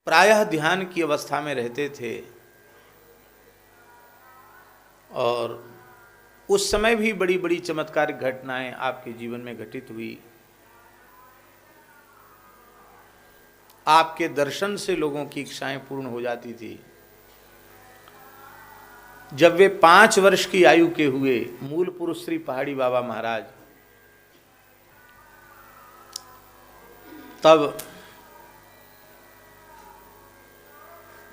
प्रायः ध्यान की अवस्था में रहते थे और उस समय भी बड़ी बड़ी चमत्कारिक घटनाएं आपके जीवन में घटित हुई। आपके दर्शन से लोगों की इच्छाएं पूर्ण हो जाती थी। जब वे 5 वर्ष की आयु के हुए, मूल पुरुष श्री पहाड़ी बाबा महाराज, तब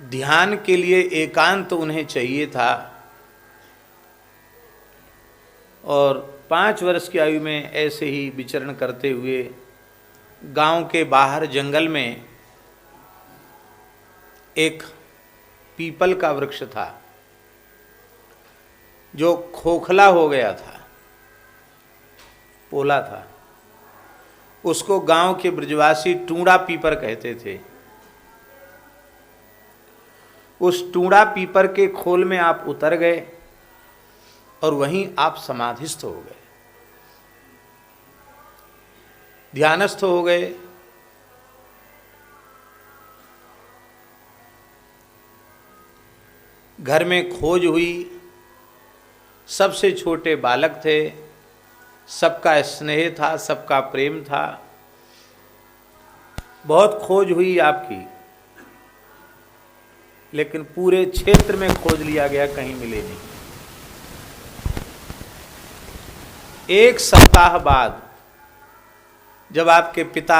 ध्यान के लिए एकांत उन्हें चाहिए था और 5 वर्ष की आयु में ऐसे ही विचरण करते हुए गांव के बाहर जंगल में एक पीपल का वृक्ष था जो खोखला हो गया था, पोला था। उसको गांव के ब्रजवासी टूड़ा पीपर कहते थे। उस टूड़ा पीपर के खोल में आप उतर गए और वहीं आप समाधिस्थ हो गए, ध्यानस्थ हो गए। घर में खोज हुई, सबसे छोटे बालक थे, सबका स्नेह था, सबका प्रेम था। बहुत खोज हुई आपकी, लेकिन पूरे क्षेत्र में खोज लिया गया, कहीं मिले नहीं। 1 सप्ताह बाद जब आपके पिता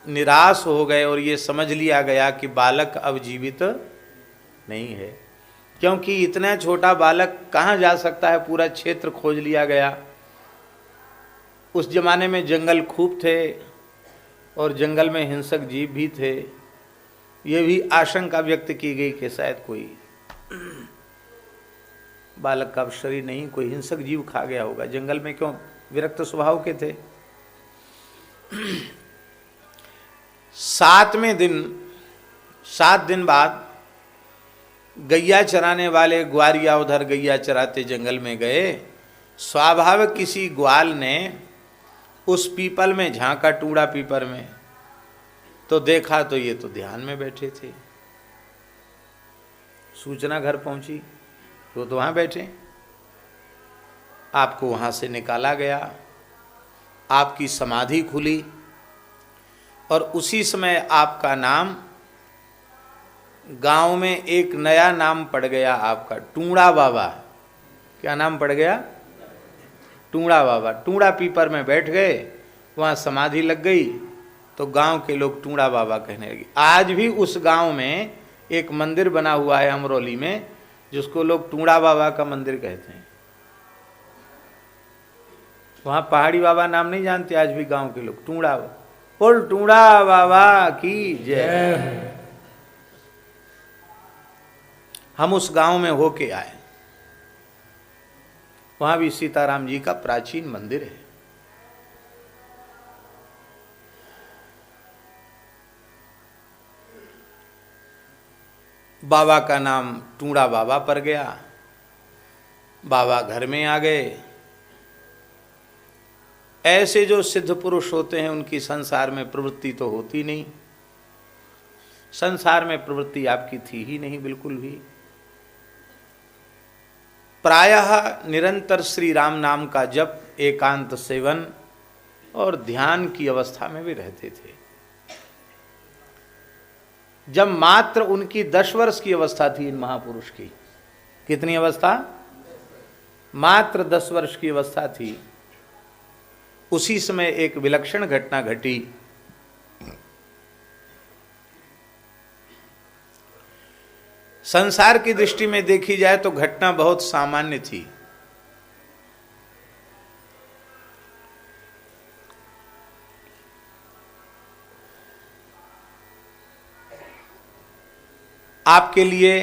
निराश हो गए और ये समझ लिया गया कि बालक अब जीवित नहीं है, क्योंकि इतना छोटा बालक कहाँ जा सकता है, पूरा क्षेत्र खोज लिया गया। उस जमाने में जंगल खूब थे और जंगल में हिंसक जीव भी थे। ये भी आशंका व्यक्त की गई कि शायद कोई बालक का शरीर नहीं, कोई हिंसक जीव खा गया होगा। जंगल में क्यों, विरक्त स्वभाव के थे। 7 दिन बाद गैया चराने वाले ग्वारिया उधर गैया चराते जंगल में गए। स्वाभाविक किसी ग्वाल ने उस पीपल में झांका, टूड़ा पीपर में, तो देखा तो ये तो ध्यान में बैठे थे। सूचना घर पहुंची, वो तो वहां बैठे। आपको वहां से निकाला गया, आपकी समाधि खुली और उसी समय आपका नाम, गांव में एक नया नाम पड़ गया आपका, टूड़ा बाबा। क्या नाम पड़ गया? टूड़ा बाबा। टूड़ा पीपर में बैठ गए, वहाँ समाधि लग गई तो गांव के लोग टूड़ा बाबा कहने लगे। आज भी उस गांव में एक मंदिर बना हुआ है अमरोली में, जिसको लोग टूड़ा बाबा का मंदिर कहते हैं। वहाँ पहाड़ी बाबा नाम नहीं जानते आज भी गांव के लोग। टूड़ा, बोल टूड़ा बाबा की जय। हम उस गांव में होके आए। वहां भी सीताराम जी का प्राचीन मंदिर है। बाबा का नाम टूड़ा बाबा पड़ गया। बाबा घर में आ गए। ऐसे जो सिद्ध पुरुष होते हैं उनकी संसार में प्रवृत्ति तो होती नहीं। संसार में प्रवृत्ति आपकी थी ही नहीं बिल्कुल भी। प्रायः निरंतर श्री राम नाम का जप, एकांत सेवन और ध्यान की अवस्था में भी रहते थे। जब मात्र उनकी 10 वर्ष की अवस्था थी इन महापुरुष की। कितनी अवस्था? मात्र 10 वर्ष की अवस्था थी। उसी समय एक विलक्षण घटना घटी। संसार की दृष्टि में देखी जाए तो घटना बहुत सामान्य थी। आपके लिए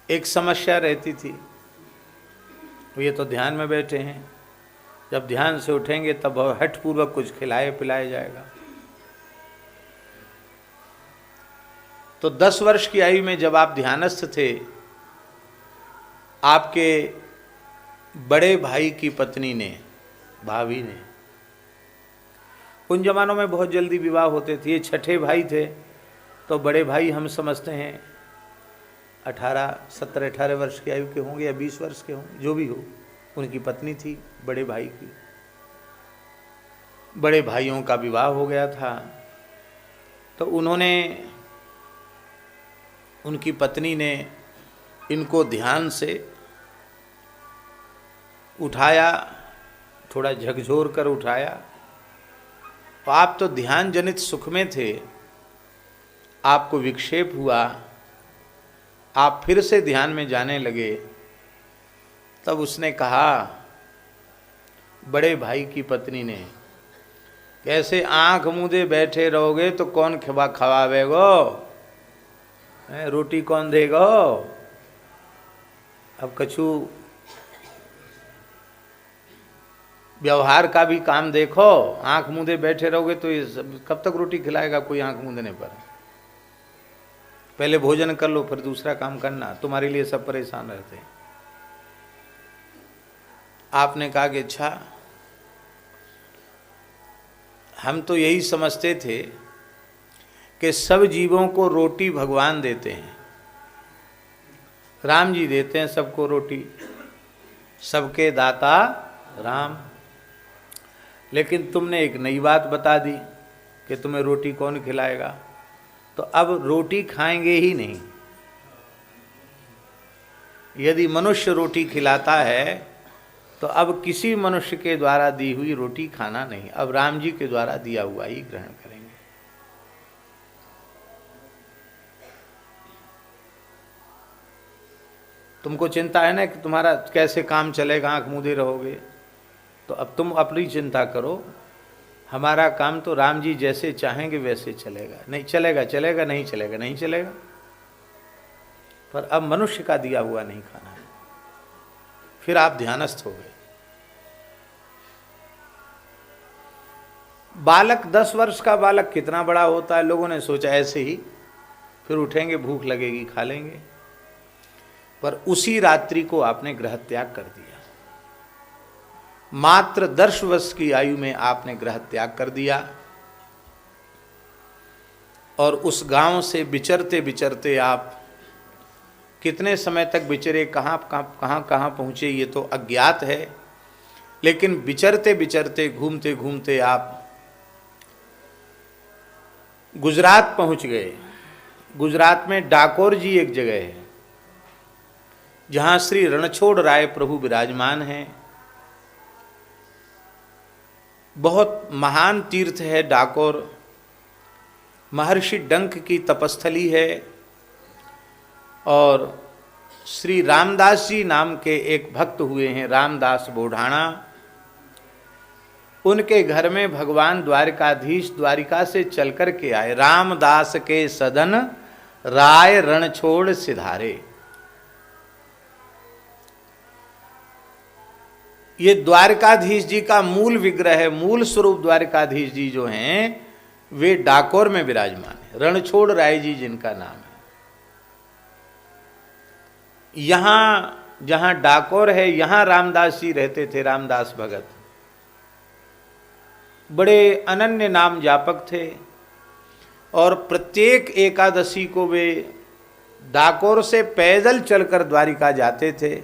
एक समस्या रहती थी। ये तो ध्यान में बैठे हैं, जब ध्यान से उठेंगे तब हठपूर्वक कुछ खिलाए पिलाया जाएगा। तो 10 वर्ष की आयु में जब आप ध्यानस्थ थे, आपके बड़े भाई की पत्नी ने, भाभी ने उन जमानों में बहुत जल्दी विवाह होते थे। ये छठे भाई थे, तो बड़े भाई हम समझते हैं 17-18 वर्ष की आयु के होंगे या 20 वर्ष के होंगे, जो भी हो। उनकी पत्नी थी बड़े भाई की। बड़े भाइयों का विवाह हो गया था, तो उन्होंने, उनकी पत्नी ने इनको ध्यान से उठाया, थोड़ा झकझोर कर उठाया। तो आप तो ध्यान जनित सुख में थे, आपको विक्षेप हुआ, आप फिर से ध्यान में जाने लगे। तब उसने कहा, बड़े भाई की पत्नी ने, कैसे आंख मूंदे बैठे रहोगे तो कौन खवावेगो, रोटी कौन देगो। अब कछु व्यवहार का भी काम देखो, आंख मूंदे बैठे रहोगे तो ये कब तक रोटी खिलाएगा कोई आंख मूंदने पर। पहले भोजन कर लो फिर दूसरा काम करना, तुम्हारे लिए सब परेशान रहते हैं। आपने कहा कि अच्छा, हम तो यही समझते थे कि सब जीवों को रोटी भगवान देते हैं, राम जी देते हैं सबको रोटी, सबके दाता राम। लेकिन तुमने एक नई बात बता दी कि तुम्हें रोटी कौन खिलाएगा, तो अब रोटी खाएंगे ही नहीं। यदि मनुष्य रोटी खिलाता है तो अब किसी मनुष्य के द्वारा दी हुई रोटी खाना नहीं, अब राम जी के द्वारा दिया हुआ ही ग्रहण करेंगे। तुमको चिंता है ना कि तुम्हारा कैसे काम चलेगा, आंख मूंदे रहोगे, तो अब तुम अपनी चिंता करो, हमारा काम तो राम जी जैसे चाहेंगे वैसे चलेगा। नहीं चलेगा चलेगा, नहीं चलेगा नहीं चलेगा, पर अब मनुष्य का दिया हुआ नहीं खाना है। फिर आप ध्यानस्थ हो गए। बालक, 10 वर्ष का बालक कितना बड़ा होता है, लोगों ने सोचा ऐसे ही फिर उठेंगे, भूख लगेगी खा लेंगे, पर उसी रात्रि को आपने ग्रह त्याग कर दिया। मात्र 10 वर्ष की आयु में आपने ग्रह त्याग कर दिया, और उस गांव से विचरते विचरते आप कितने समय तक विचरे, कहाँ पहुँचे ये तो अज्ञात है, लेकिन विचरते विचरते, घूमते घूमते आप गुजरात पहुँच गए। गुजरात में डाकोर जी एक जगह है जहाँ श्री रणछोड़ राय प्रभु विराजमान हैं। बहुत महान तीर्थ है डाकोर, महर्षि डंक की तपस्थली है। और श्री रामदास जी नाम के एक भक्त हुए हैं, रामदास बोढ़ाणा, उनके घर में भगवान द्वारिकाधीश द्वारिका से चल कर के आए। रामदास के सदन राय रणछोड़ सिधारे, ये द्वारिकाधीश जी का मूल विग्रह है। मूल स्वरूप द्वारिकाधीश जी जो हैं वे डाकोर में विराजमान है, रणछोड़ राय जी जिनका नाम है। यहाँ जहाँ डाकोर है यहाँ रामदास जी रहते थे, रामदास भगत बड़े अनन्य नाम जापक थे, और प्रत्येक एकादशी को वे डाकोर से पैदल चलकर द्वारिका जाते थे।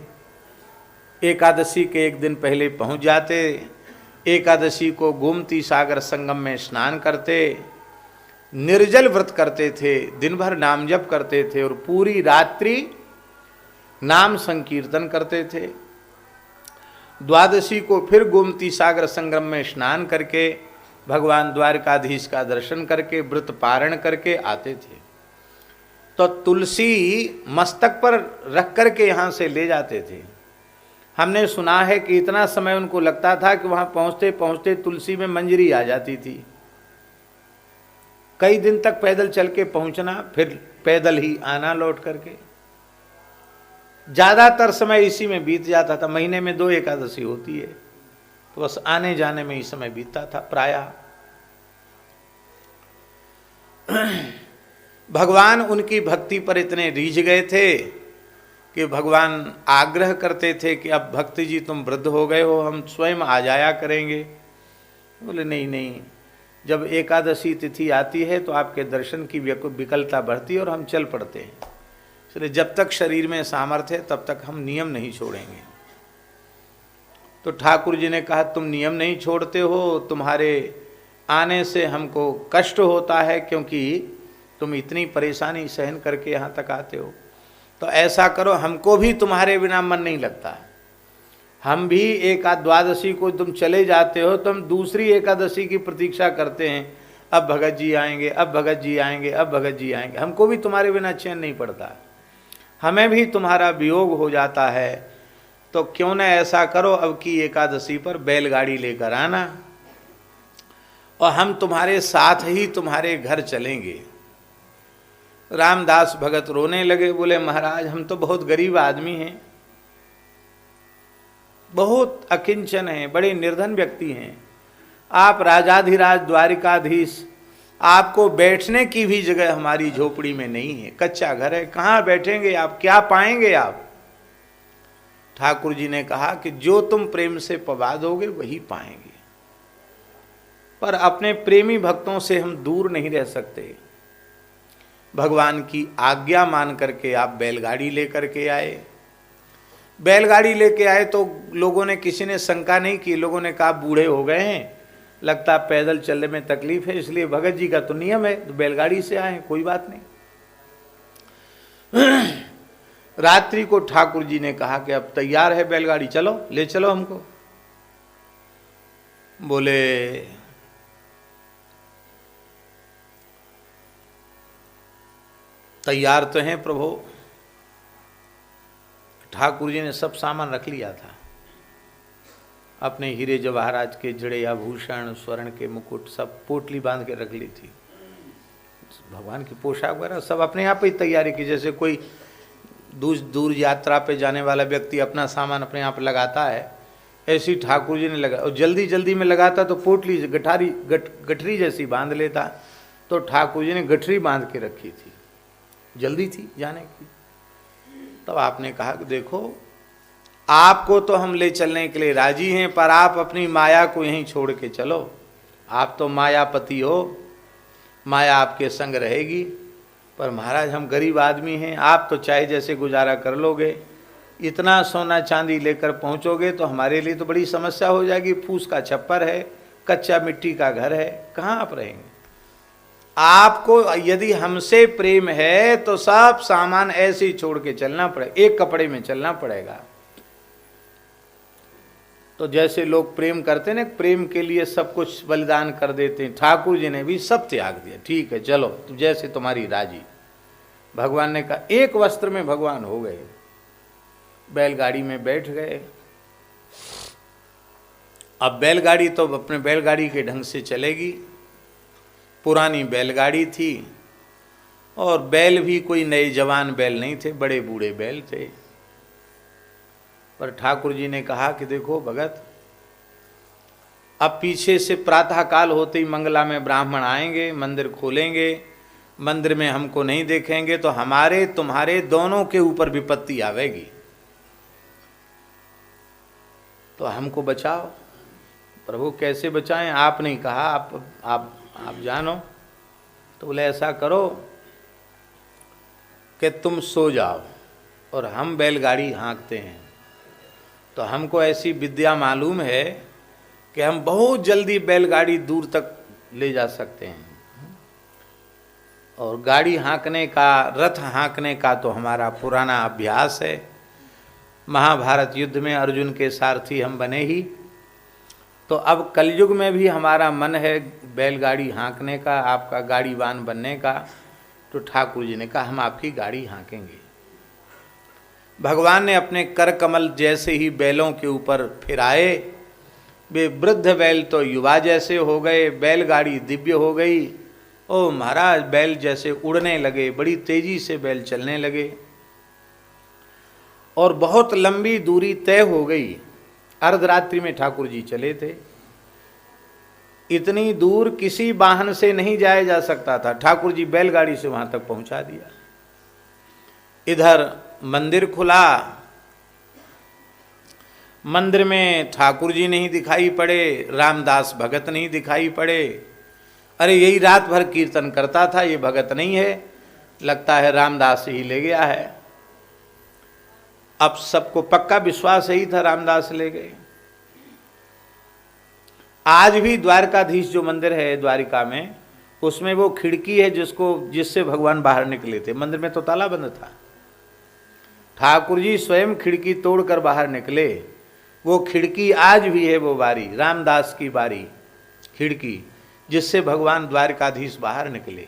एकादशी के एक दिन पहले पहुंच जाते, एकादशी को गोमती सागर संगम में स्नान करते, निर्जल व्रत करते थे, दिन भर नाम जप करते थे और पूरी रात्रि नाम संकीर्तन करते थे। द्वादशी को फिर गोमती सागर संगम में स्नान करके भगवान द्वारकाधीश का दर्शन करके व्रत पारण करके आते थे। तो तुलसी मस्तक पर रख करके यहाँ से ले जाते थे। हमने सुना है कि इतना समय उनको लगता था कि वहाँ पहुँचते पहुँचते तुलसी में मंजरी आ जाती थी। कई दिन तक पैदल चल के पहुँचना, फिर पैदल ही आना लौट करके, ज़्यादातर समय इसी में बीत जाता था। महीने में 2 एकादशी होती है, तो बस आने जाने में ही समय बीतता था प्रायः। भगवान उनकी भक्ति पर इतने रीझ गए थे कि भगवान आग्रह करते थे कि अब भक्त जी तुम वृद्ध हो गए हो, हम स्वयं आ जाया करेंगे। बोले नहीं नहीं, जब एकादशी तिथि आती है तो आपके दर्शन की विकलता बढ़ती है और हम चल पड़ते हैं। इसलिए जब तक शरीर में सामर्थ्य है तब तक हम नियम नहीं छोड़ेंगे। तो ठाकुर जी ने कहा तुम नियम नहीं छोड़ते हो, तुम्हारे आने से हमको कष्ट होता है क्योंकि तुम इतनी परेशानी सहन करके यहाँ तक आते हो। तो ऐसा करो, हमको भी तुम्हारे बिना मन नहीं लगता। हम भी द्वादशी को तुम चले जाते हो तो हम दूसरी एकादशी की प्रतीक्षा करते हैं, अब भगत जी आएंगे, अब भगत जी आएंगे, अब भगत जी आएंगे। हमको भी तुम्हारे बिना चैन नहीं पड़ता, हमें भी तुम्हारा वियोग हो जाता है। तो क्यों न ऐसा करो, अब की एकादशी पर बैलगाड़ी लेकर आना और हम तुम्हारे साथ ही तुम्हारे घर चलेंगे। रामदास भगत रोने लगे, बोले महाराज हम तो बहुत गरीब आदमी हैं, बहुत अकिंचन हैं, बड़े निर्धन व्यक्ति हैं। आप राजाधिराज द्वारिकाधीश, आपको बैठने की भी जगह हमारी झोपड़ी में नहीं है, कच्चा घर है, कहाँ बैठेंगे आप, क्या पाएंगे आप। ठाकुर जी ने कहा कि जो तुम प्रेम से पवा दोगे वही पाएंगे, पर अपने प्रेमी भक्तों से हम दूर नहीं रह सकते। भगवान की आज्ञा मान करके आप बैलगाड़ी लेकर के आए। बैलगाड़ी लेके आए तो लोगों ने, किसी ने शंका नहीं की, लोगों ने कहा बूढ़े हो गए हैं, लगता पैदल चलने में तकलीफ है, इसलिए भगत जी का तो नियम है तो बैलगाड़ी से आए, कोई बात नहीं। रात्रि को ठाकुर जी ने कहा कि अब तैयार है बैलगाड़ी, चलो ले चलो हमको। बोले तैयार तो हैं प्रभु। ठाकुर जी ने सब सामान रख लिया था, अपने हीरे जवाहरात के जड़े आभूषण, स्वर्ण के मुकुट सब पोटली बांध के रख ली थी। भगवान की पोशाक वगैरह सब अपने आप ही तैयारी की। जैसे कोई दूर यात्रा पे जाने वाला व्यक्ति अपना सामान अपने आप लगाता है, ऐसी ठाकुर जी ने लगा, और जल्दी जल्दी में लगाता तो पोटली गठरी जैसी बांध लेता। तो ठाकुर जी ने गठरी बांध के रखी थी, जल्दी थी जाने की। तब आपने कहा कि देखो आपको तो हम ले चलने के लिए राजी हैं, पर आप अपनी माया को यहीं छोड़ के चलो। आप तो मायापति हो, माया आपके संग रहेगी, पर महाराज हम गरीब आदमी हैं, आप तो चाहे जैसे गुजारा कर लोगे। इतना सोना चांदी लेकर पहुंचोगे तो हमारे लिए तो बड़ी समस्या हो जाएगी। फूस का छप्पर है, कच्चा मिट्टी का घर है, कहाँ आप रहेंगे। आपको यदि हमसे प्रेम है तो सब सामान ऐसे ही छोड़ के चलना पड़ेगा, एक कपड़े में चलना पड़ेगा। तो जैसे लोग प्रेम करते हैं ना, प्रेम के लिए सब कुछ बलिदान कर देते हैं, ठाकुर जी ने भी सब त्याग दिया। ठीक है चलो, तो जैसे तुम्हारी राजी। भगवान ने कहा, एक वस्त्र में भगवान हो गए, बैलगाड़ी में बैठ गए। अब बैलगाड़ी तो अपने बैलगाड़ी के ढंग से चलेगी, पुरानी बैलगाड़ी थी, और बैल भी कोई नए जवान बैल नहीं थे, बड़े बूढ़े बैल थे। पर ठाकुर जी ने कहा कि देखो भगत, अब पीछे से प्रातःकाल होते ही मंगला में ब्राह्मण आएंगे, मंदिर खोलेंगे, मंदिर में हमको नहीं देखेंगे तो हमारे तुम्हारे दोनों के ऊपर विपत्ति आवेगी, तो हमको बचाओ। प्रभु कैसे बचाएं, आपने ही कहा, आप जानो। तो बोले ऐसा करो कि तुम सो जाओ और हम बैलगाड़ी हाँकते हैं। तो हमको ऐसी विद्या मालूम है कि हम बहुत जल्दी बैलगाड़ी दूर तक ले जा सकते हैं, और गाड़ी हाँकने का, रथ हाँकने का तो हमारा पुराना अभ्यास है। महाभारत युद्ध में अर्जुन के सारथी हम बने ही, तो अब कलयुग में भी हमारा मन है बैलगाड़ी हाँकने का, आपका गाड़ीवान बनने का। तो ठाकुर जी ने कहा हम आपकी गाड़ी हाँकेंगे। भगवान ने अपने कर कमल जैसे ही बैलों के ऊपर फिराए, वे वृद्ध बैल तो युवा जैसे हो गए, बैलगाड़ी दिव्य हो गई। ओ महाराज, बैल जैसे उड़ने लगे, बड़ी तेजी से बैल चलने लगे, और बहुत लंबी दूरी तय हो गई। अर्धरात्रि में ठाकुर जी चले थे, इतनी दूर किसी वाहन से नहीं जाया जा सकता था, ठाकुर जी बैलगाड़ी से वहां तक पहुंचा दिया। इधर मंदिर खुला, मंदिर में ठाकुर जी नहीं दिखाई पड़े, रामदास भगत नहीं दिखाई पड़े, अरे यही रात भर कीर्तन करता था, ये भगत नहीं है, लगता है रामदास ही ले गया है। अब सबको पक्का विश्वास यही था रामदास ले गए। आज भी द्वारकाधीश जो मंदिर है द्वारिका में, उसमें वो खिड़की है जिससे भगवान बाहर निकले थे। मंदिर में तो ताला बंद था, ठाकुर जी स्वयं खिड़की तोड़कर बाहर निकले। वो खिड़की आज भी है, वो बारी रामदास की बारी खिड़की, जिससे भगवान द्वारकाधीश बाहर निकले।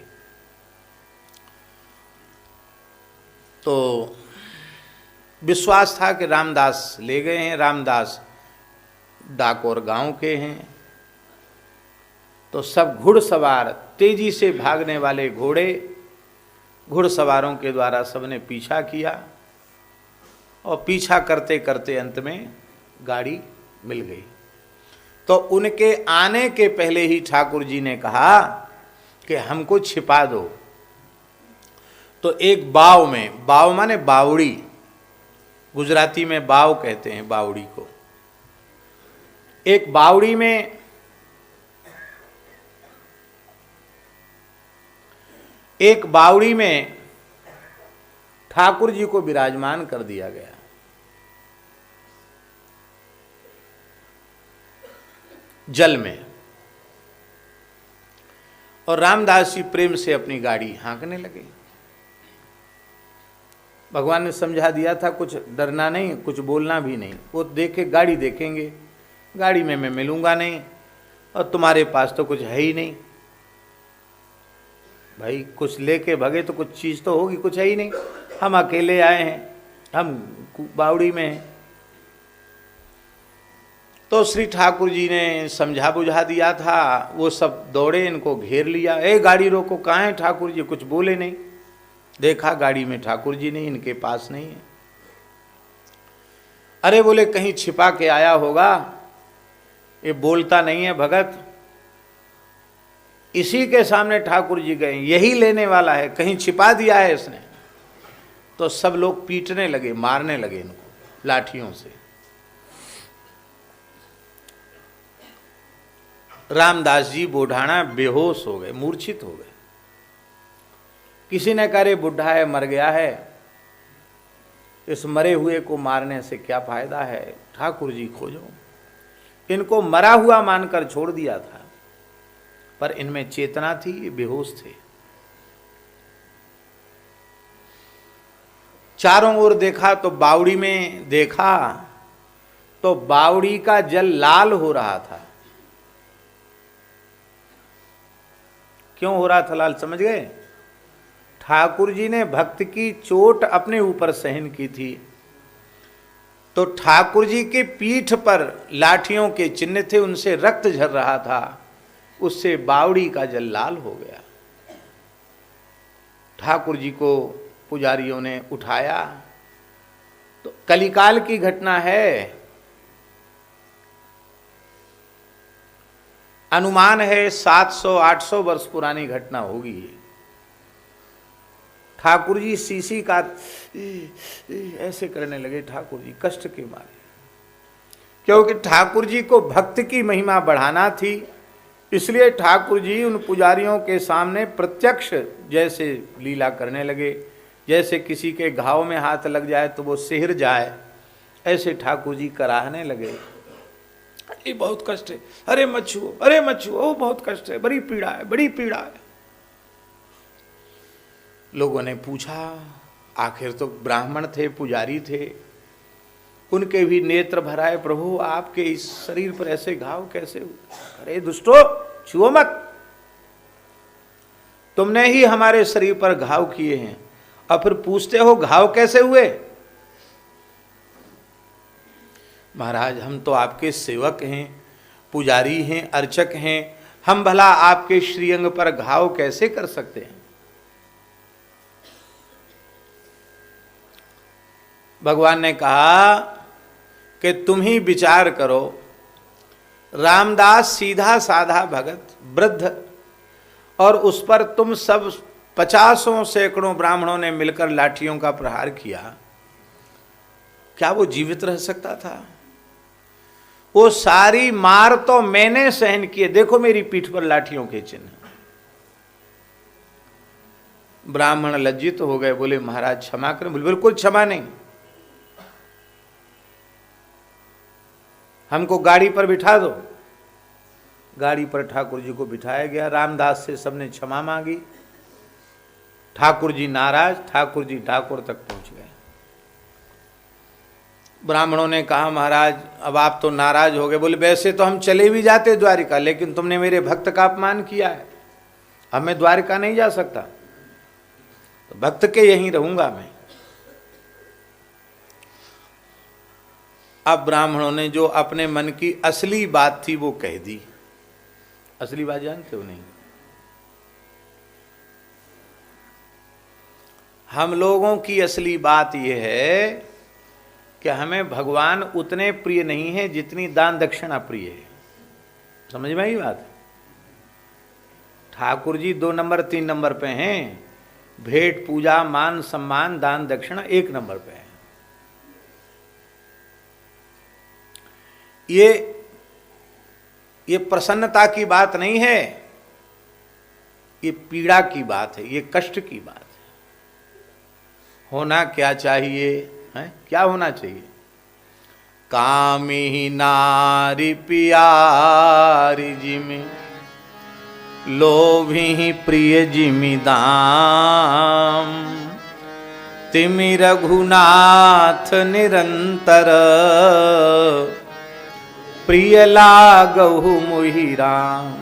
तो विश्वास था कि रामदास ले गए हैं। रामदास डाकोर गांव के हैं। तो सब घुड़सवार, तेजी से भागने वाले घोड़े, घुड़सवारों के द्वारा सबने पीछा किया और पीछा करते करते अंत में गाड़ी मिल गई। तो उनके आने के पहले ही ठाकुर जी ने कहा कि हमको छिपा दो। तो एक बाव में, बाव माने बावड़ी, गुजराती में बाव कहते हैं बावड़ी को, एक बावड़ी में ठाकुर जी को विराजमान कर दिया गया। जल में। और रामदास जी प्रेम से अपनी गाड़ी हाँकने लगे। भगवान ने समझा दिया था, कुछ डरना नहीं, कुछ बोलना भी नहीं। वो देखे, गाड़ी देखेंगे, गाड़ी में मैं मिलूंगा नहीं, और तुम्हारे पास तो कुछ है ही नहीं। भाई कुछ लेके भगे तो कुछ चीज तो होगी, कुछ है ही नहीं। हम अकेले आए हैं, हम बावड़ी में हैं। तो श्री ठाकुर जी ने समझा बुझा दिया था। वो सब दौड़े, इनको घेर लिया। ए गाड़ी रोको, कहाँ है ठाकुर जी? कुछ बोले नहीं। देखा गाड़ी में ठाकुर जी नहीं, इनके पास नहीं है। अरे बोले कहीं छिपा के आया होगा, ये बोलता नहीं है भगत, इसी के सामने ठाकुर जी गए, यही लेने वाला है, कहीं छिपा दिया है इसने। तो सब लोग पीटने लगे, मारने लगे इनको लाठियों से। रामदास जी बूढ़ाना बेहोश हो गए, मूर्छित हो गए। किसी ने कहा रे बुढ़ा है, मर गया है, इस मरे हुए को मारने से क्या फायदा है, ठाकुर जी खोजो। इनको मरा हुआ मानकर छोड़ दिया था, पर इनमें चेतना थी, ये बेहोश थे। चारों ओर देखा तो बावड़ी में देखा तो बावड़ी का जल लाल हो रहा था। क्यों हो रहा था लाल, समझ गए? ठाकुर जी ने भक्त की चोट अपने ऊपर सहन की थी, तो ठाकुर जी के पीठ पर लाठियों के चिन्ह थे, उनसे रक्त झर रहा था, उससे बावड़ी का जल लाल हो गया। ठाकुर जी को पुजारियों ने उठाया। तो कलिकाल की घटना है, अनुमान है 700-800 वर्ष पुरानी घटना होगी। ठाकुर जी सीसी का ऐसे करने लगे, ठाकुर जी कष्ट के मारे, क्योंकि ठाकुर जी को भक्त की महिमा बढ़ाना थी। इसलिए ठाकुर जी उन पुजारियों के सामने प्रत्यक्ष जैसे लीला करने लगे, जैसे किसी के घाव में हाथ लग जाए तो वो सिहर जाए, ऐसे ठाकुर जी कराहने लगे। अरे बहुत कष्ट है, अरे मत छुओ, अरे मत छुओ, ओ बहुत कष्ट है, बड़ी पीड़ा है, बड़ी पीड़ा है। लोगों ने पूछा, आखिर तो ब्राह्मण थे, पुजारी थे, उनके भी नेत्र भराए, प्रभु आपके इस शरीर पर ऐसे घाव कैसे हुए? अरे दुष्टो, छुओ मत, तुमने ही हमारे शरीर पर घाव किए हैं, और फिर पूछते हो घाव कैसे हुए? महाराज हम तो आपके सेवक हैं, पुजारी हैं, अर्चक हैं, हम भला आपके श्रीअंग पर घाव कैसे कर सकते हैं? भगवान ने कहा कि तुम ही विचार करो। रामदास सीधा साधा भगत, वृद्ध, और उस पर तुम सब 50 सैकड़ों ब्राह्मणों ने मिलकर लाठियों का प्रहार किया, क्या वो जीवित रह सकता था? वो सारी मार तो मैंने सहन किए, देखो मेरी पीठ पर लाठियों के चिन्ह। ब्राह्मण लज्जित हो गए, बोले महाराज क्षमा करें। बोले बिल्कुल क्षमा नहीं, हमको गाड़ी पर बिठा दो। गाड़ी पर ठाकुर जी को बिठाया गया। रामदास से सबने क्षमा मांगी। ठाकुर जी नाराज, ठाकुर जी ठाकुर तक पहुंच गए। ब्राह्मणों ने कहा महाराज अब आप तो नाराज हो गए। बोले वैसे तो हम चले भी जाते द्वारिका, लेकिन तुमने मेरे भक्त का अपमान किया है, अब मैं द्वारिका नहीं जा सकता, तो भक्त के यहीं रहूंगा मैं। अब ब्राह्मणों ने जो अपने मन की असली बात थी वो कह दी। असली बात जानते हो नहीं? हम लोगों की असली बात यह है कि हमें भगवान उतने प्रिय नहीं है जितनी दान दक्षिणा प्रिय है। समझ में आई बात? ठाकुर जी 2 नंबर 3 नंबर पे हैं, भेंट पूजा मान सम्मान दान दक्षिणा 1 नंबर पे है। ये प्रसन्नता की बात नहीं है, ये पीड़ा की बात है, ये कष्ट की बात है। होना क्या चाहिए है? क्या होना चाहिए? कामी नारी प्यारी जिमि, लोभी प्रिय जिमि दाम, तिमि रघुनाथ निरंतर, प्रिय लागहु मोहि राम।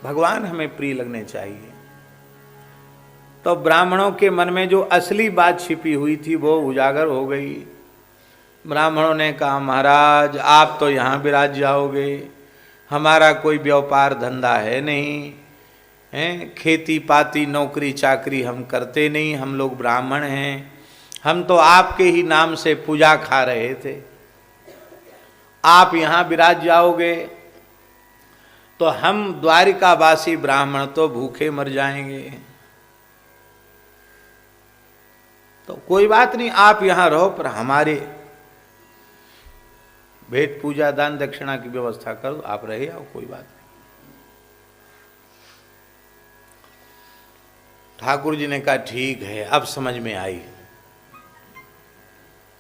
भगवान हमें प्रिय लगने चाहिए। तो ब्राह्मणों के मन में जो असली बात छिपी हुई थी वो उजागर हो गई। ब्राह्मणों ने कहा महाराज आप तो यहाँ विराज जाओगे, हमारा कोई व्यापार धंधा है नहीं, हैं खेती पाती नौकरी चाकरी हम करते नहीं, हम लोग ब्राह्मण हैं, हम तो आपके ही नाम से पूजा खा रहे थे, आप यहाँ विराज जाओगे तो हम द्वारिकावासी ब्राह्मण तो भूखे मर जाएंगे। तो कोई बात नहीं, आप यहाँ रहो, पर हमारे भेंट पूजा दान दक्षिणा की व्यवस्था करो, आप रहे आओ, कोई बात नहीं। ठाकुर जी ने कहा ठीक है, अब समझ में आई।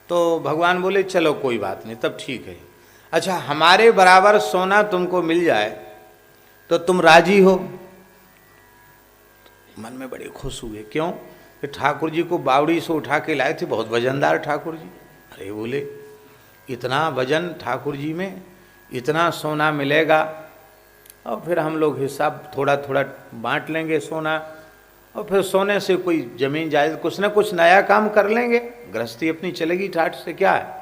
तो भगवान बोले चलो कोई बात नहीं, तब ठीक है। अच्छा हमारे बराबर सोना तुमको मिल जाए तो तुम राजी हो? मन में बड़े खुश हुए। क्यों? कि ठाकुर जी को बावड़ी से उठा के लाए थे, बहुत वजनदार ठाकुर जी। अरे बोले इतना वजन ठाकुर जी में, इतना सोना मिलेगा, और फिर हम लोग हिसाब थोड़ा थोड़ा बांट लेंगे सोना, और फिर सोने से कोई जमीन जायज कुछ ना कुछ नया काम कर लेंगे, गृहस्थी अपनी चलेगी ठाठ से, क्या है।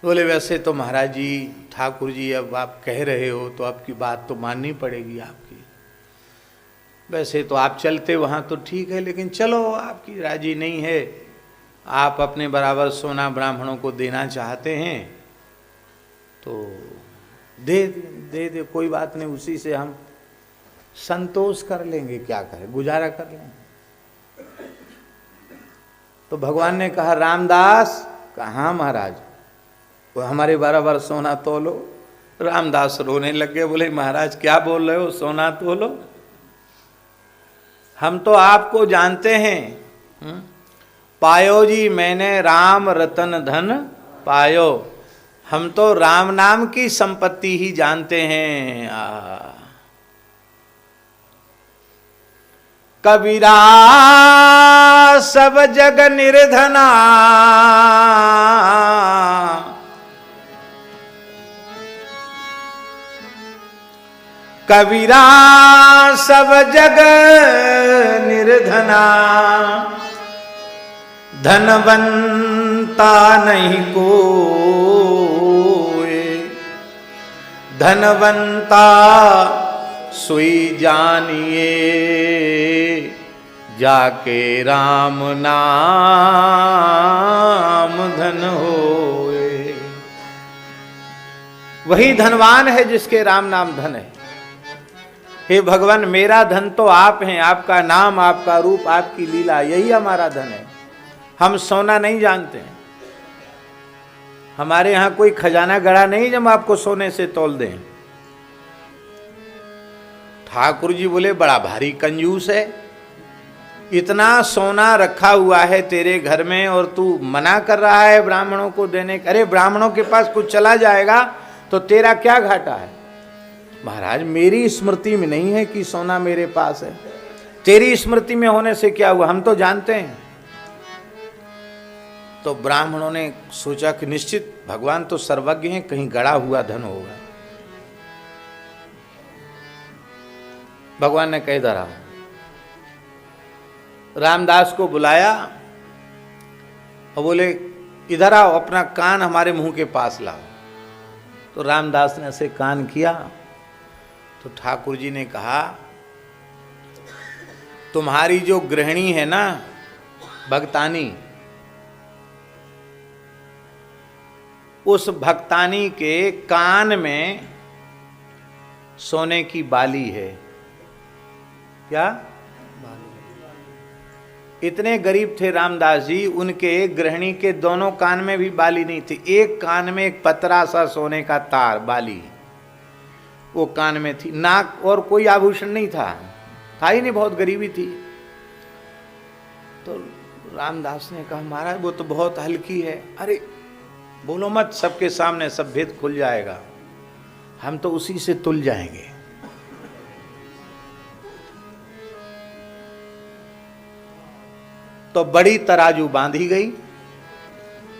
बोले वैसे तो महाराज जी ठाकुर जी अब आप कह रहे हो तो आपकी बात तो माननी पड़ेगी आपकी, वैसे तो आप चलते वहाँ तो ठीक है, लेकिन चलो आपकी राजी नहीं है, आप अपने बराबर सोना ब्राह्मणों को देना चाहते हैं तो दे दे कोई बात नहीं, उसी से हम संतोष कर लेंगे, क्या करें गुजारा कर लेंगे। तो भगवान ने कहा रामदास, कहा महाराज वो हमारे बराबर सोना तोलो। रामदास रोने लग गए, बोले महाराज क्या बोल रहे हो, सोना तोलो? हम तो आपको जानते हैं, पायो जी मैंने राम रतन धन पायो, हम तो राम नाम की संपत्ति ही जानते हैं। कबीरा सब जग निर्धना, कबीरा सब जग निर्धना, धनवंता नहीं कोई, धनवंता सोई जानिए, जाके राम नाम धन होए। वही धनवान है जिसके राम नाम धन है। हे भगवान मेरा धन तो आप हैं, आपका नाम आपका रूप आपकी लीला, यही हमारा धन है। हम सोना नहीं जानते हैं, हमारे यहाँ कोई खजाना गड़ा नहीं जब आपको सोने से तोल दें। ठाकुर जी बोले बड़ा भारी कंजूस है, इतना सोना रखा हुआ है तेरे घर में और तू मना कर रहा है ब्राह्मणों को देने। अरे ब्राह्मणों के पास कुछ चला जाएगा तो तेरा क्या घाटा है? महाराज मेरी स्मृति में नहीं है कि सोना मेरे पास है, तेरी स्मृति में होने से क्या हुआ, हम तो जानते हैं। तो ब्राह्मणों ने सोचा कि निश्चित भगवान तो सर्वज्ञ हैं, कहीं गड़ा हुआ धन होगा। भगवान ने कह धरा, रामदास को बुलाया और बोले इधर आओ, अपना कान हमारे मुंह के पास लाओ। तो रामदास ने ऐसे कान किया तो ठाकुर जी ने कहा, तुम्हारी जो गृहिणी है ना भक्तानी, उस भक्तानी के कान में सोने की बाली है। क्या? इतने गरीब थे रामदास जी, उनके गृहिणी के दोनों कान में भी बाली नहीं थी, एक कान में एक पतरा सा सोने का तार बाली वो कान में थी, नाक और कोई आभूषण नहीं था ही नहीं, बहुत गरीबी थी। तो रामदास ने कहा महाराज वो तो बहुत हल्की है। अरे बोलो मत, सबके सामने सब भेद खुल जाएगा, हम तो उसी से तुल जाएंगे। तो बड़ी तराजू बांधी गई,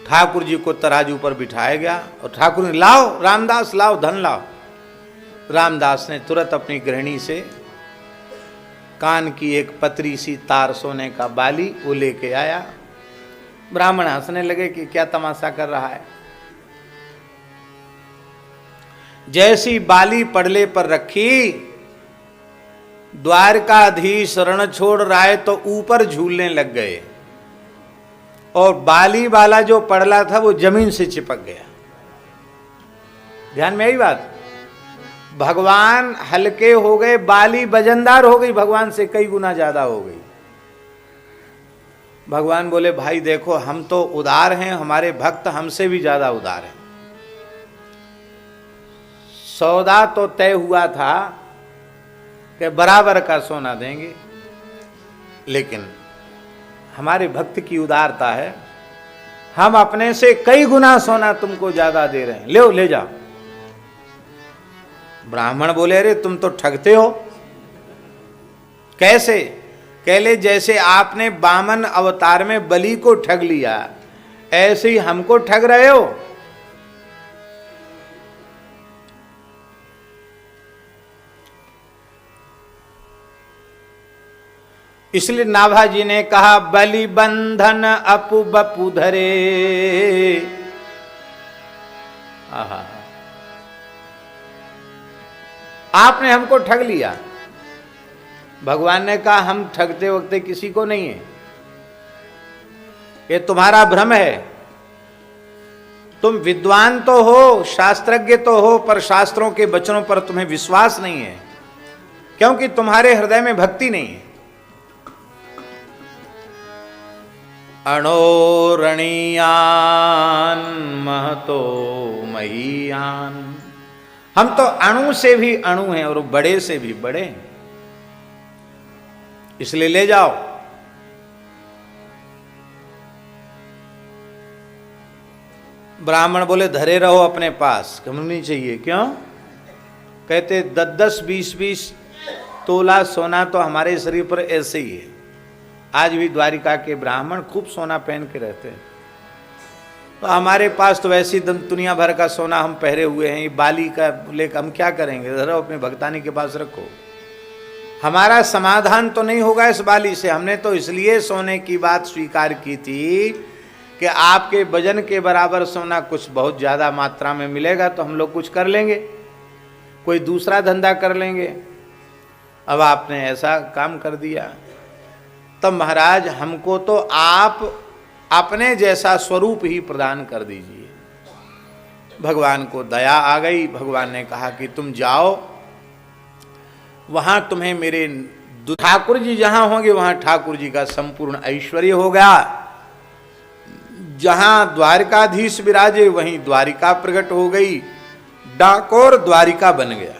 ठाकुर जी को तराजू पर बिठाया गया और ठाकुर ने लाओ रामदास लाओ धन लाओ। रामदास ने तुरंत अपनी गृहिणी से कान की एक पतरी सी तार सोने का बाली वो लेके आया। ब्राह्मण हंसने लगे कि क्या तमाशा कर रहा है। जैसी बाली पड़ले पर रखी, द्वारकाधीश रण छोड़ राय तो ऊपर झूलने लग गए और बाली वाला जो पड़ला था वो जमीन से चिपक गया। ध्यान में आई बात, भगवान हल्के हो गए, बाली वजनदार हो गई, भगवान से कई गुना ज्यादा हो गई। भगवान बोले भाई देखो हम तो उदार हैं, हमारे भक्त हमसे भी ज्यादा उदार हैं। सौदा तो तय हुआ था कि बराबर का सोना देंगे, लेकिन हमारे भक्त की उदारता है, हम अपने से कई गुना सोना तुमको ज्यादा दे रहे हैं, ले ले जाओ। ब्राह्मण बोले अरे तुम तो ठगते हो। कैसे? कहले जैसे आपने वामन अवतार में बलि को ठग लिया, ऐसे ही हमको ठग रहे हो। इसलिए नाभा जी ने कहा बलि बंधन अपु बपु धरे। आहा, आपने हमको ठग लिया। भगवान ने कहा हम ठगते वक्ते किसी को नहीं है, ये तुम्हारा भ्रम है। तुम विद्वान तो हो, शास्त्रज्ञ तो हो, पर शास्त्रों के वचनों पर तुम्हें विश्वास नहीं है, क्योंकि तुम्हारे हृदय में भक्ति नहीं है। अणोरणीयान महतो महीयान, हम तो अणु से भी अणु हैं और बड़े से भी बड़े हैं, इसलिए ले जाओ। ब्राह्मण बोले धरे रहो अपने पास, कम नहीं चाहिए। क्यों? कहते 10-10, 20-20 तोला सोना तो हमारे शरीर पर ऐसे ही है। आज भी द्वारिका के ब्राह्मण खूब सोना पहन के रहते हैं, तो हमारे पास तो वैसी दुनिया भर का सोना हम पहरे हुए हैं, ये बाली का लेकर हम क्या करेंगे? जरा अपने भक्तानी के पास रखो। हमारा समाधान तो नहीं होगा इस बाली से। हमने तो इसलिए सोने की बात स्वीकार की थी कि आपके वजन के बराबर सोना कुछ बहुत ज़्यादा मात्रा में मिलेगा तो हम लोग कुछ कर लेंगे, कोई दूसरा धंधा कर लेंगे। अब आपने ऐसा काम कर दिया, तब महाराज हमको तो आप अपने जैसा स्वरूप ही प्रदान कर दीजिए। भगवान को दया आ गई। भगवान ने कहा कि तुम जाओ, वहां तुम्हें मेरे ठाकुर जी जहां होंगे वहां ठाकुर जी का संपूर्ण ऐश्वर्य होगा। जहां द्वारकाधीश विराजे वहीं द्वारिका प्रकट हो गई, डाकोर द्वारिका बन गया।